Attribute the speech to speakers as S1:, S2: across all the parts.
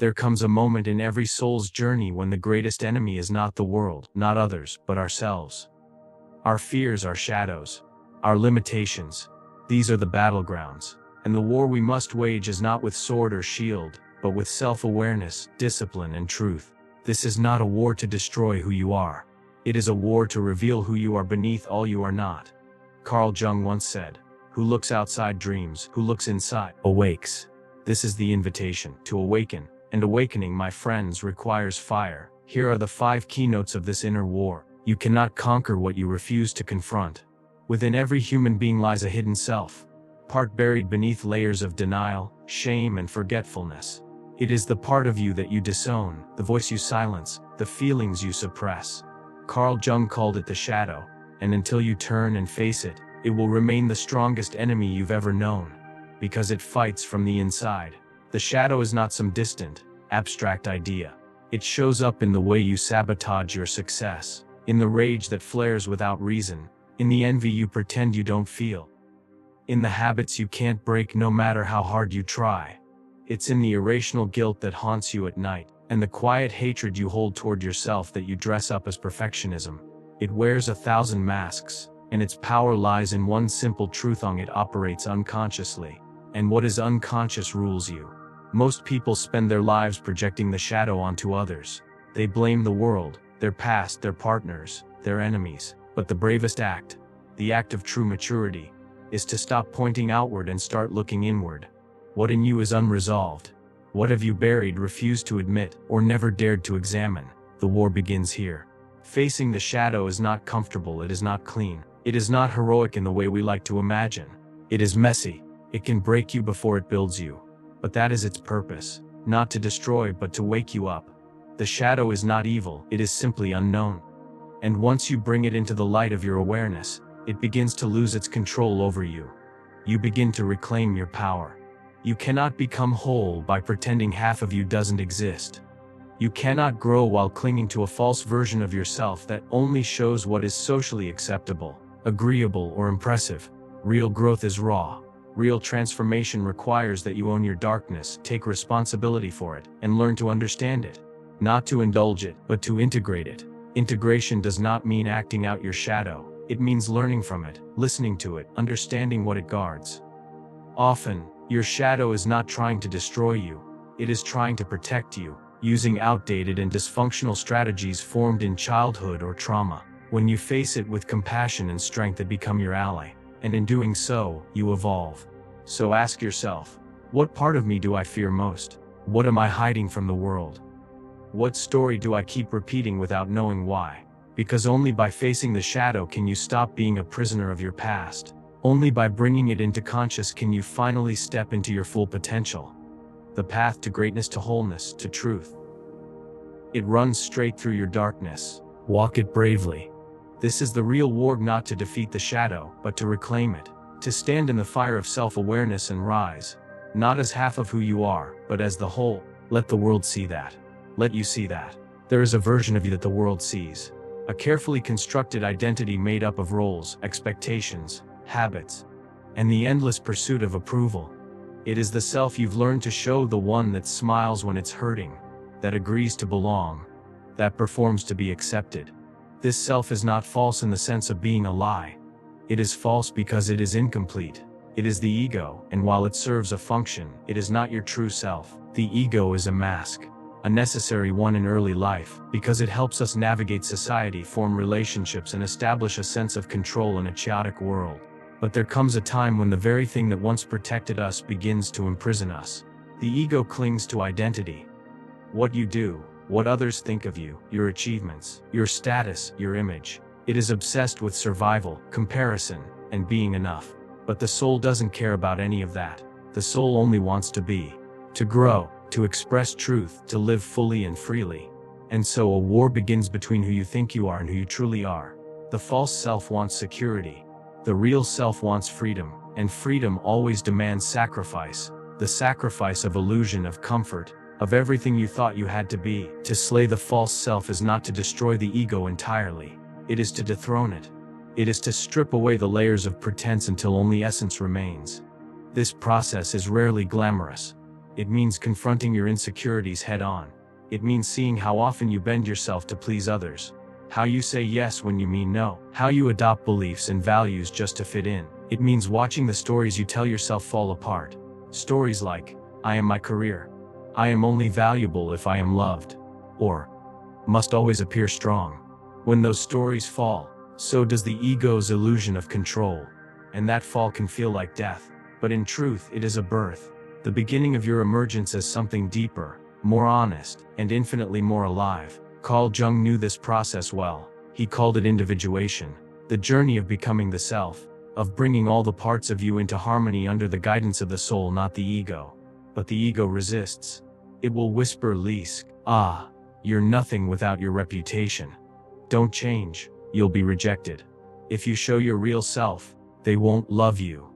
S1: There comes a moment in every soul's journey when the greatest enemy is not the world, not others, but ourselves. Our fears, our shadows, our limitations. These are the battlegrounds. And the war we must wage is not with sword or shield, but with self-awareness, discipline, and truth. This is not a war to destroy who you are. It is a war to reveal who you are beneath all you are not. Carl Jung once said, "Who looks outside dreams, who looks inside awakes." This is the invitation to awaken, and awakening, my friends, requires fire. Here are the 5 keynotes of this inner war. You cannot conquer what you refuse to confront. Within every human being lies a hidden self, part buried beneath layers of denial, shame, and forgetfulness. It is the part of you that you disown, the voice you silence, the feelings you suppress. Carl Jung called it the shadow, and until you turn and face it, it will remain the strongest enemy you've ever known, because it fights from the inside. The shadow is not some distant, abstract idea. It shows up in the way you sabotage your success, in the rage that flares without reason, in the envy you pretend you don't feel, in the habits you can't break no matter how hard you try. It's in the irrational guilt that haunts you at night, and the quiet hatred you hold toward yourself that you dress up as perfectionism. It wears 1,000 masks, and its power lies in one simple truth: it operates unconsciously, and what is unconscious rules you. Most people spend their lives projecting the shadow onto others. They blame the world, their past, their partners, their enemies. But the bravest act, the act of true maturity, is to stop pointing outward and start looking inward. What in you is unresolved? What have you buried, refused to admit, or never dared to examine? The war begins here. Facing the shadow is not comfortable, it is not clean. It is not heroic in the way we like to imagine. It is messy. It can break you before it builds you. But that is its purpose, not to destroy but to wake you up. The shadow is not evil, it is simply unknown. And once you bring it into the light of your awareness, it begins to lose its control over you. You begin to reclaim your power. You cannot become whole by pretending half of you doesn't exist. You cannot grow while clinging to a false version of yourself that only shows what is socially acceptable, agreeable, or impressive. Real growth is raw. Real transformation requires that you own your darkness, take responsibility for it, and learn to understand it. Not to indulge it, but to integrate it. Integration does not mean acting out your shadow. It means learning from it, listening to it, understanding what it guards. Often, your shadow is not trying to destroy you. It is trying to protect you, using outdated and dysfunctional strategies formed in childhood or trauma. When you face it with compassion and strength, it becomes your ally. And in doing so, you evolve. So ask yourself, what part of me do I fear most? What am I hiding from the world? What story do I keep repeating without knowing why? Because only by facing the shadow can you stop being a prisoner of your past. Only by bringing it into conscious can you finally step into your full potential. The path to greatness, to wholeness, to truth. It runs straight through your darkness. Walk it bravely. This is the real war, not to defeat the shadow, but to reclaim it. To stand in the fire of self-awareness and rise. Not as half of who you are, but as the whole. Let the world see that. Let you see that. There is a version of you that the world sees. A carefully constructed identity made up of roles, expectations, habits, and the endless pursuit of approval. It is the self you've learned to show, the one that smiles when it's hurting, that agrees to belong, that performs to be accepted. This self is not false in the sense of being a lie. It is false because it is incomplete. It is the ego, and while it serves a function, it is not your true self. The ego is a mask. A necessary one in early life, because it helps us navigate society, form relationships, and establish a sense of control in a chaotic world. But there comes a time when the very thing that once protected us begins to imprison us. The ego clings to identity. What you do, what others think of you, your achievements, your status, your image. It is obsessed with survival, comparison, and being enough. But the soul doesn't care about any of that. The soul only wants to be, to grow, to express truth, to live fully and freely. And so a war begins between who you think you are and who you truly are. The false self wants security. The real self wants freedom, and freedom always demands sacrifice. The sacrifice of illusion, of comfort, of everything you thought you had to be. To slay the false self is not to destroy the ego entirely. It is to dethrone it. It is to strip away the layers of pretense until only essence remains. This process is rarely glamorous. It means confronting your insecurities head on. It means seeing how often you bend yourself to please others, how you say yes when you mean no, how you adopt beliefs and values just to fit in. It means watching the stories you tell yourself fall apart. Stories like, I am my career, I am only valuable if I am loved, or must always appear strong. When those stories fall, so does the ego's illusion of control, and that fall can feel like death. But in truth, it is a birth, the beginning of your emergence as something deeper, more honest, and infinitely more alive. Carl Jung knew this process well. He called it individuation, the journey of becoming the self, of bringing all the parts of you into harmony under the guidance of the soul, not the ego. But the ego resists. It will whisper, Lesk, you're nothing without your reputation. Don't change, you'll be rejected. If you show your real self, they won't love you.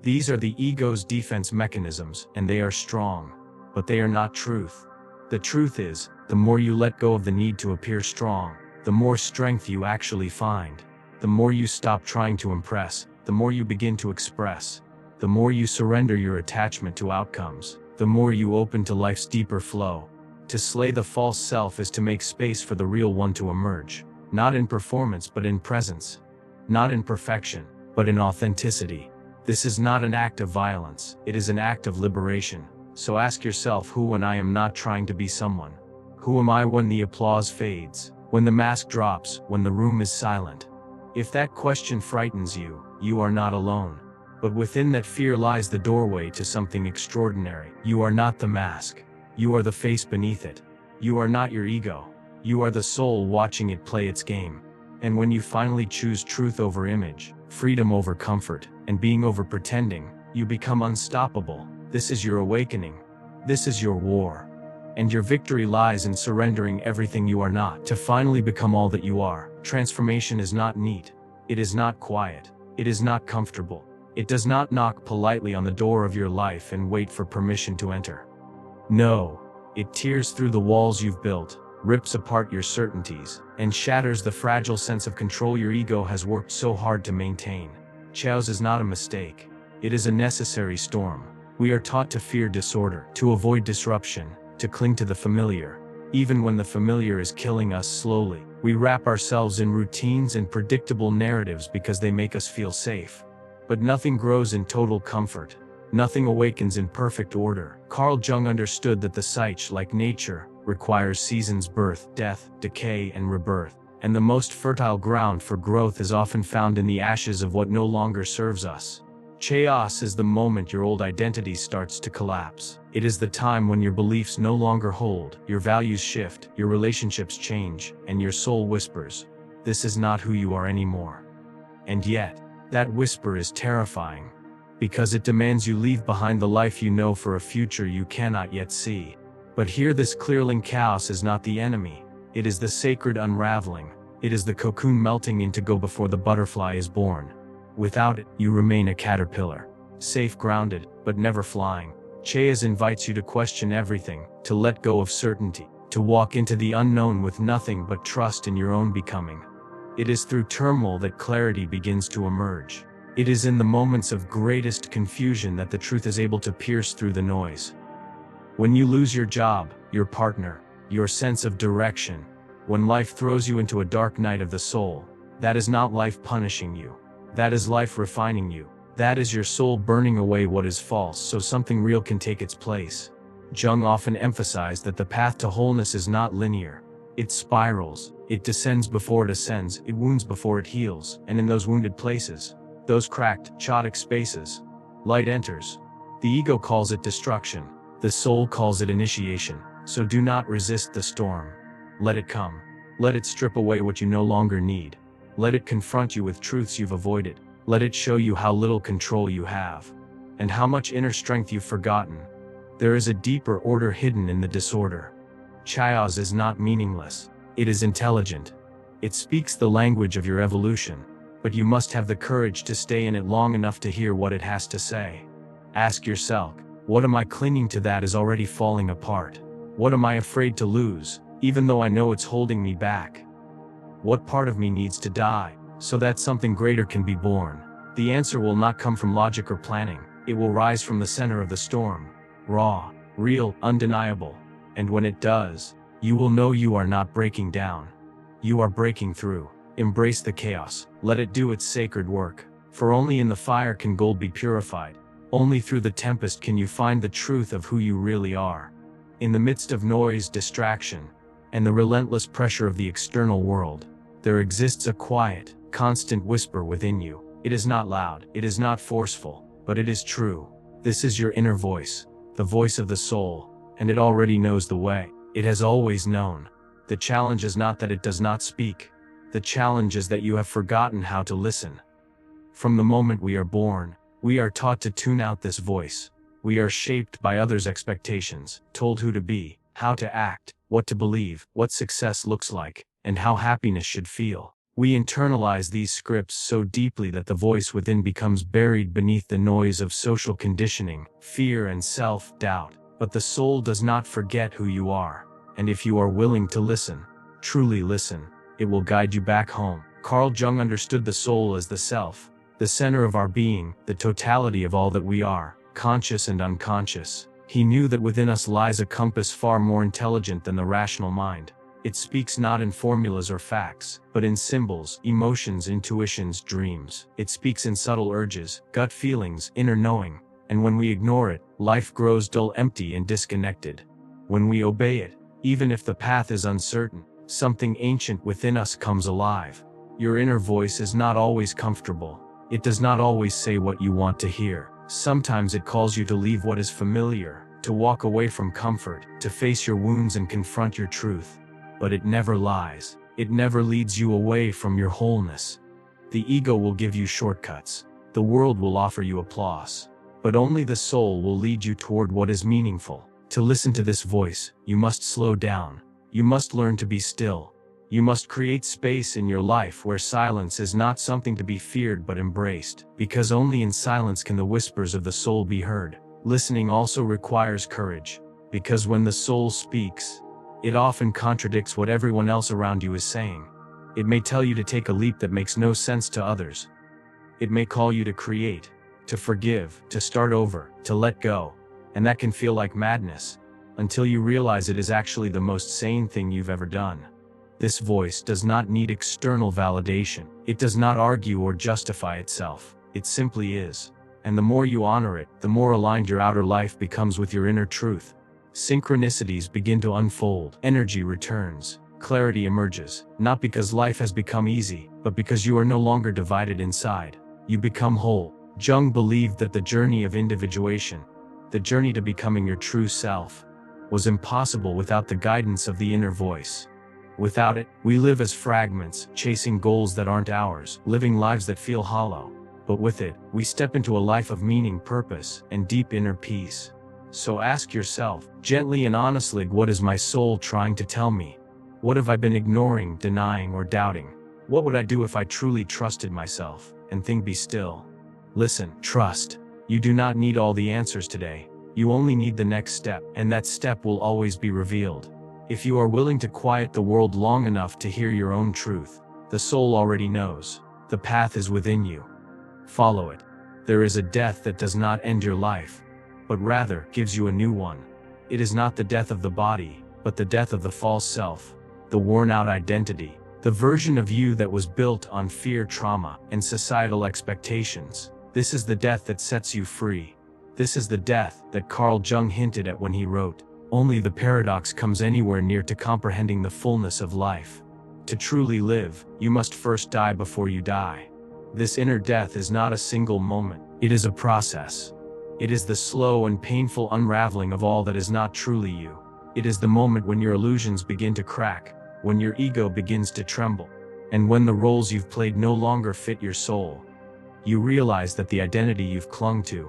S1: These are the ego's defense mechanisms, and they are strong, but they are not truth. The truth is, the more you let go of the need to appear strong, the more strength you actually find. The more you stop trying to impress, the more you begin to express. The more you surrender your attachment to outcomes, the more you open to life's deeper flow. To slay the false self is to make space for the real one to emerge, not in performance but in presence, not in perfection, but in authenticity. This is not an act of violence, it is an act of liberation. So ask yourself, who when I am not trying to be someone? Who am I when the applause fades, when the mask drops, when the room is silent? If that question frightens you, you are not alone. But within that fear lies the doorway to something extraordinary. You are not the mask. You are the face beneath it. You are not your ego. You are the soul watching it play its game. And when you finally choose truth over image, freedom over comfort, and being over pretending, you become unstoppable. This is your awakening. This is your war. And your victory lies in surrendering everything you are not to finally become all that you are. Transformation is not neat. It is not quiet. It is not comfortable. It does not knock politely on the door of your life and wait for permission to enter. No, it tears through the walls you've built, rips apart your certainties, and shatters the fragile sense of control your ego has worked so hard to maintain. Chaos is not a mistake. It is a necessary storm. We are taught to fear disorder, to avoid disruption, to cling to the familiar. Even when the familiar is killing us slowly, we wrap ourselves in routines and predictable narratives because they make us feel safe. But nothing grows in total comfort. Nothing awakens in perfect order. Carl Jung understood that the Psyche, like nature, requires seasons: birth, death, decay, and rebirth. And the most fertile ground for growth is often found in the ashes of what no longer serves us. Chaos is the moment your old identity starts to collapse. It is the time when your beliefs no longer hold, your values shift, your relationships change, and your soul whispers, "This is not who you are anymore." And yet, that whisper is terrifying, because it demands you leave behind the life you know for a future you cannot yet see. But hear this clearly: chaos is not the enemy. It is the sacred unraveling. It is the cocoon melting into go before the butterfly is born. Without it, you remain a caterpillar, safe grounded, but never flying. Chaos invites you to question everything, to let go of certainty, to walk into the unknown with nothing but trust in your own becoming. It is through turmoil that clarity begins to emerge. It is in the moments of greatest confusion that the truth is able to pierce through the noise. When you lose your job, your partner, your sense of direction, when life throws you into a dark night of the soul, that is not life punishing you. That is life refining you. That is your soul burning away what is false so something real can take its place. Jung often emphasized that the path to wholeness is not linear. It spirals, it descends before it ascends, it wounds before it heals, and in those wounded places, those cracked, chaotic spaces, light enters. The ego calls it destruction. The soul calls it initiation. So do not resist the storm. Let it come. Let it strip away what you no longer need. Let it confront you with truths you've avoided. Let it show you how little control you have, and how much inner strength you've forgotten. There is a deeper order hidden in the disorder. Chaos is not meaningless. It is intelligent. It speaks the language of your evolution, but you must have the courage to stay in it long enough to hear what it has to say. Ask yourself, what am I clinging to that is already falling apart? What am I afraid to lose, even though I know it's holding me back? What part of me needs to die, so that something greater can be born? The answer will not come from logic or planning. It will rise from the center of the storm, raw, real, undeniable. And when it does, you will know you are not breaking down. You are breaking through. Embrace the chaos. Let it do its sacred work. For only in the fire can gold be purified. Only through the tempest can you find the truth of who you really are. In the midst of noise, distraction, and the relentless pressure of the external world, there exists a quiet, constant whisper within you. It is not loud, it is not forceful, but it is true. This is your inner voice, the voice of the soul, and it already knows the way. It has always known. The challenge is not that it does not speak. The challenge is that you have forgotten how to listen. From the moment we are born, we are taught to tune out this voice. We are shaped by others' expectations, told who to be, how to act, what to believe, what success looks like, and how happiness should feel. We internalize these scripts so deeply that the voice within becomes buried beneath the noise of social conditioning, fear, and self-doubt. But the soul does not forget who you are, and if you are willing to listen, truly listen, it will guide you back home. Carl Jung understood the soul as the self, the center of our being, the totality of all that we are, conscious and unconscious. He knew that within us lies a compass far more intelligent than the rational mind. It speaks not in formulas or facts, but in symbols, emotions, intuitions, dreams. It speaks in subtle urges, gut feelings, inner knowing. And when we ignore it, life grows dull, empty, and disconnected. When we obey it, even if the path is uncertain, something ancient within us comes alive. Your inner voice is not always comfortable. It does not always say what you want to hear. Sometimes it calls you to leave what is familiar, to walk away from comfort, to face your wounds and confront your truth. But it never lies. It never leads you away from your wholeness. The ego will give you shortcuts. The world will offer you applause. But only the soul will lead you toward what is meaningful. To listen to this voice, you must slow down. You must learn to be still. You must create space in your life where silence is not something to be feared but embraced, because only in silence can the whispers of the soul be heard. Listening also requires courage, because when the soul speaks, it often contradicts what everyone else around you is saying. It may tell you to take a leap that makes no sense to others. It may call you to create, to forgive, to start over, to let go, and that can feel like madness, until you realize it is actually the most sane thing you've ever done. This voice does not need external validation. It does not argue or justify itself. It simply is. And the more you honor it, the more aligned your outer life becomes with your inner truth. Synchronicities begin to unfold, energy returns, clarity emerges, not because life has become easy, but because you are no longer divided inside. You become whole. Jung believed that the journey of individuation, the journey to becoming your true self, was impossible without the guidance of the inner voice. Without it, we live as fragments, chasing goals that aren't ours, living lives that feel hollow. But with it, we step into a life of meaning, purpose, and deep inner peace. So ask yourself, gently and honestly, what is my soul trying to tell me? What have I been ignoring, denying, or doubting? What would I do if I truly trusted myself? And think, be still. Listen, trust. You do not need all the answers today. You only need the next step, and that step will always be revealed. If you are willing to quiet the world long enough to hear your own truth, the soul already knows. The path is within you. Follow it. There is a death that does not end your life, but rather gives you a new one. It is not the death of the body, but the death of the false self, the worn-out identity, the version of you that was built on fear, trauma, and societal expectations. This is the death that sets you free. This is the death that Carl Jung hinted at when he wrote, "Only the paradox comes anywhere near to comprehending the fullness of life. To truly live, you must first die before you die." This inner death is not a single moment. It is a process. It is the slow and painful unraveling of all that is not truly you. It is the moment when your illusions begin to crack, when your ego begins to tremble, and when the roles you've played no longer fit your soul. You realize that the identity you've clung to,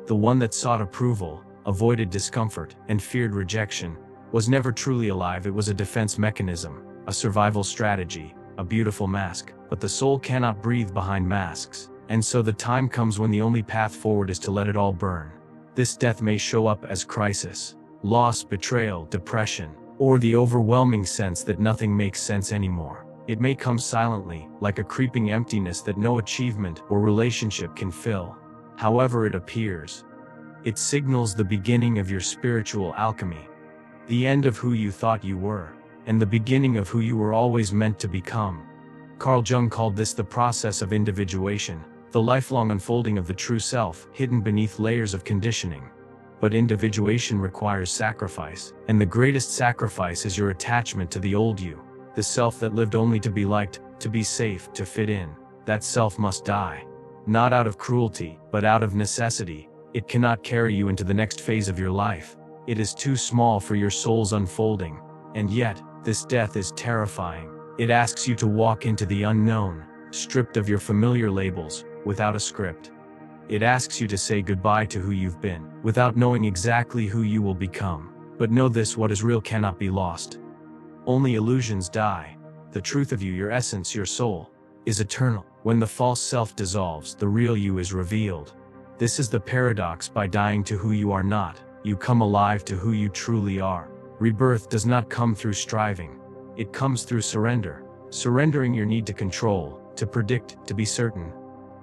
S1: the one that sought approval, avoided discomfort, and feared rejection, was never truly alive. It was a defense mechanism, a survival strategy, a beautiful mask. But the soul cannot breathe behind masks, and so the time comes when the only path forward is to let it all burn. This death may show up as crisis, loss, betrayal, depression, or the overwhelming sense that nothing makes sense anymore. It may come silently, like a creeping emptiness that no achievement or relationship can fill. However it appears, It signals the beginning of your spiritual alchemy, the end of who you thought you were, and the beginning of who you were always meant to become. Carl Jung called this the process of individuation, the lifelong unfolding of the true self, hidden beneath layers of conditioning. But individuation requires sacrifice, and the greatest sacrifice is your attachment to the old you, the self that lived only to be liked, to be safe, to fit in. That self must die. Not out of cruelty, but out of necessity. It cannot carry you into the next phase of your life. It is too small for your soul's unfolding. And yet, this death is terrifying. It asks you to walk into the unknown, stripped of your familiar labels, without a script. It asks you to say goodbye to who you've been, without knowing exactly who you will become. But know this: what is real cannot be lost. Only illusions die. The truth of you, your essence, your soul, is eternal. When the false self dissolves, the real you is revealed. This is the paradox: by dying to who you are not, you come alive to who you truly are. Rebirth does not come through striving. It comes through surrender. Surrendering your need to control, to predict, to be certain.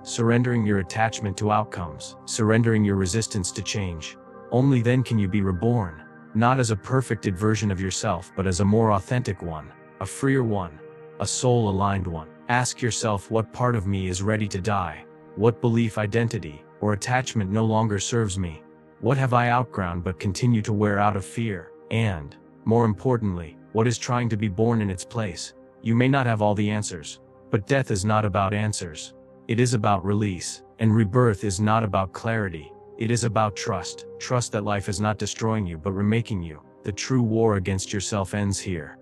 S1: Surrendering your attachment to outcomes. Surrendering your resistance to change. Only then can you be reborn. Not as a perfected version of yourself, but as a more authentic one, a freer one, a soul-aligned one. Ask yourself, what part of me is ready to die? What belief, identity, or attachment no longer serves me? What have I outgrown but continue to wear out of fear? And, more importantly, what is trying to be born in its place? You may not have all the answers, but death is not about answers. It is about release, and rebirth is not about clarity. It is about trust. Trust that life is not destroying you but remaking you. The true war against yourself ends here.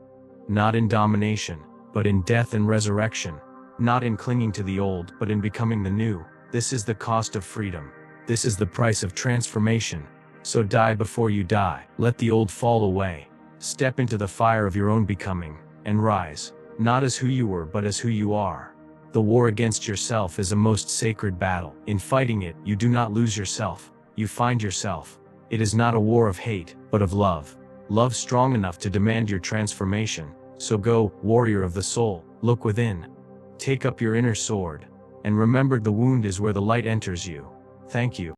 S1: Not in domination, but in death and resurrection. Not in clinging to the old, but in becoming the new. This is the cost of freedom. This is the price of transformation. So die before you die. Let the old fall away. Step into the fire of your own becoming, and rise, not as who you were but as who you are. The war against yourself is a most sacred battle. In fighting it, you do not lose yourself, you find yourself. It is not a war of hate, but of love. Love strong enough to demand your transformation. So go, warrior of the soul, look within. Take up your inner sword, and remember, the wound is where the light enters you. Thank you.